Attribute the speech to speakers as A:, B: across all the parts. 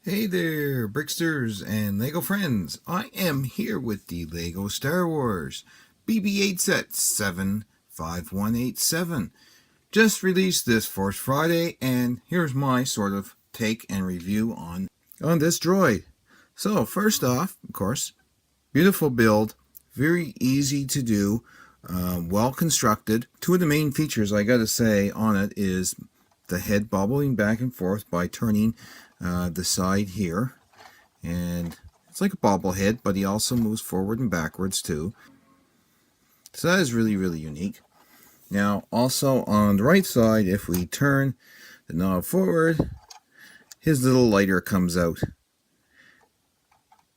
A: Hey there, Bricksters and Lego friends. I am here with the Lego Star Wars BB-8 set 75187. Just released this first Friday, and here's my sort of take and review on this droid. So first off, of course, beautiful build, very easy to do, well constructed. Two of the main features I gotta say on it is the head bobbling back and forth by turning the side here, and it's like a bobblehead, but he also moves forward and backwards too. So that is really unique. Now also on the right side, if we turn the knob forward, his little lighter comes out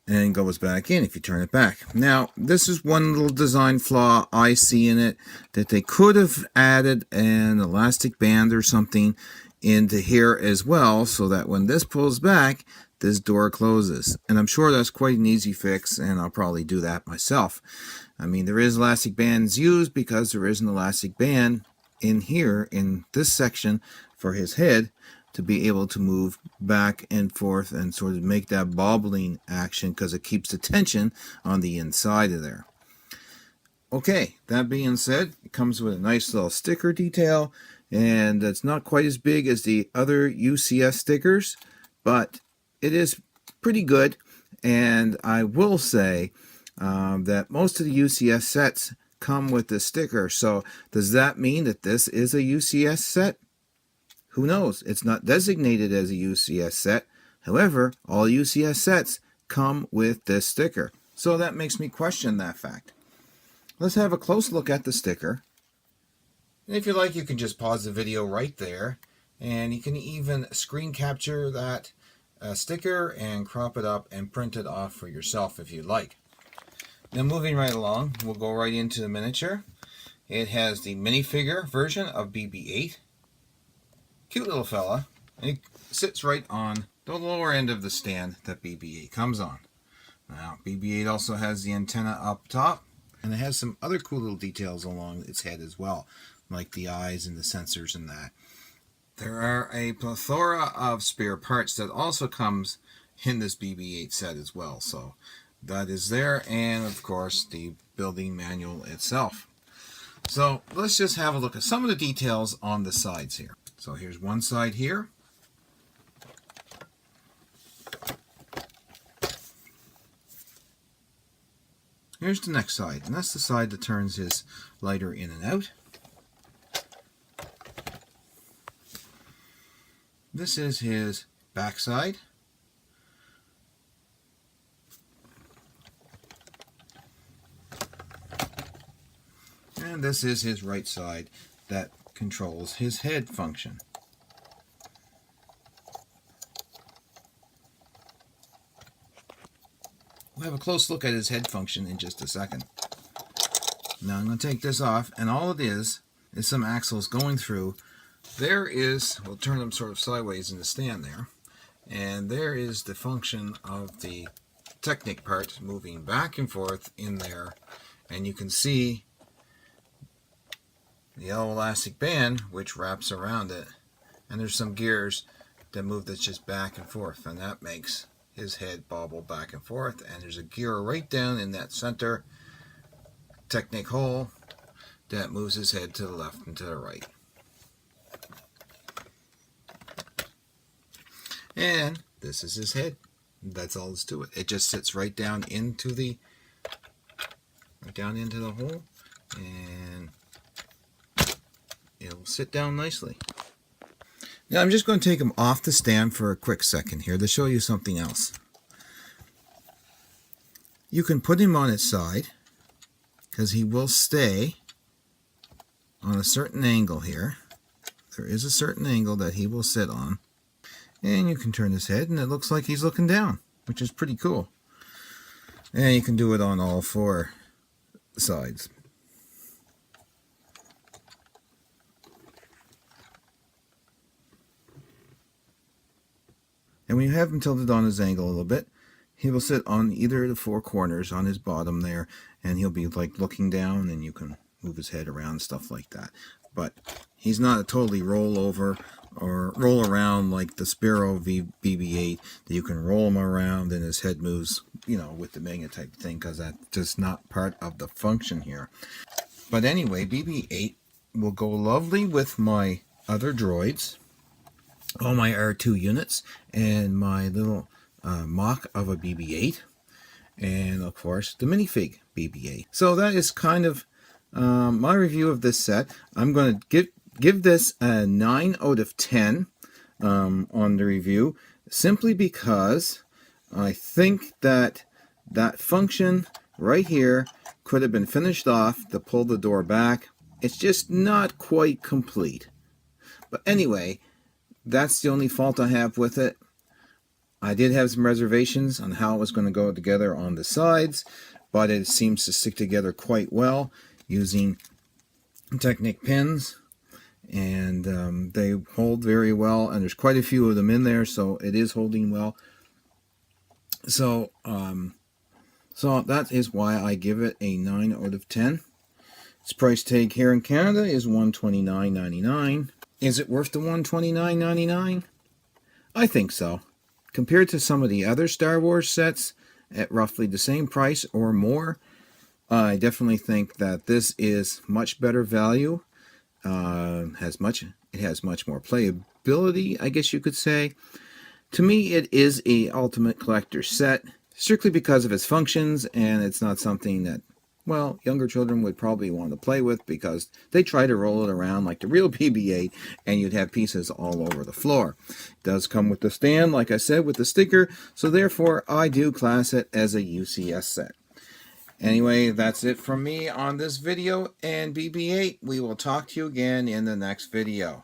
A: and goes back in if you turn it back. Now this is one little design flaw I see in it, that they could have added an elastic band or something into here as well, so that when this pulls back, this door closes. And I'm sure that's quite an easy fix, and I'll probably do that myself. I mean, there is elastic bands used because there is an elastic band in here in this section for his head to be able to move back and forth and sort of make that bobbling action, because it keeps the tension on the inside of there. Okay, that being said, it comes with a nice little sticker detail, and it's not quite as big as the other UCS stickers, but it is pretty good. And I will say that most of the UCS sets come with this sticker. So does that mean that this is a UCS set? Who knows? It's not designated as a UCS set. However, all UCS sets come with this sticker. So that makes me question that fact. Let's have a close look at the sticker. And if you like, you can just pause the video right there, and you can even screen capture that sticker and crop it up and print it off for yourself if you like. Now moving right along, we'll go right into the miniature. It has the minifigure version of BB-8. Cute little fella. And it sits right on the lower end of the stand that BB-8 comes on. Now BB-8 also has the antenna up top, and it has some other cool little details along its head as well, like the eyes and the sensors and that. There are a plethora of spare parts that also comes in this BB-8 set as well. So that is there, and of course the building manual itself. So let's just have a look at some of the details on the sides here. So here's one side here. Here's the next side, and that's the side that turns his lighter in and out. This is his back side. And this is his right side that controls his head function. We'll have a close look at his head function in just a second. Now I'm going to take this off, and all it is some axles going through. There is, we'll turn them sort of sideways in the stand there, and there is the function of the Technic part moving back and forth in there, and you can see the yellow elastic band which wraps around it, and there's some gears that move this just back and forth, and that makes his head bobble back and forth. And there's a gear right down in that center Technic hole that moves his head to the left and to the right. And this is his head. That's all there's to it. It just sits right down into the hole, and it'll sit down nicely. Now I'm just going to take him off the stand for a quick second here to show you something else. You can put him on its side, because he will stay on a certain angle here. There is a certain angle that he will sit on. And you can turn his head, and it looks like he's looking down, which is pretty cool. And you can do it on all four sides. And when you have him tilted on his angle a little bit, he will sit on either of the four corners on his bottom there, and he'll be like looking down, and you can move his head around, stuff like that. But he's not a totally rollover or roll around like the Sparrow BB-8, that you can roll him around and his head moves, you know, with the magnet type thing, because that's just not part of the function here. But anyway, BB-8 will go lovely with my other droids, all my R2 units, and my little mock of a BB-8, and of course the minifig BB-8. So that is kind of my review of this set. I'm going to give this a 9 out of 10 on the review, simply because I think that that function right here could have been finished off to pull the door back. It's just not quite complete. But anyway, that's the only fault I have with it. I did have some reservations on how it was going to go together on the sides, but it seems to stick together quite well using Technic pins, and they hold very well, and there's quite a few of them in there, so it is holding well. So that is why I give it a 9 out of 10. Its price tag here in Canada is $129.99. Is it worth the $129.99? I think so. Compared to some of the other Star Wars sets at roughly the same price or more, I definitely think that this is much better value. It has much more playability, I guess you could say. To me, it is a ultimate collector set, strictly because of its functions, and it's not something that, well, younger children would probably want to play with, because they try to roll it around like the real BB-8, and you'd have pieces all over the floor. It does come with the stand, like I said, with the sticker, so therefore I do class it as a UCS set. Anyway, that's it from me on this video, and BB-8, we will talk to you again in the next video.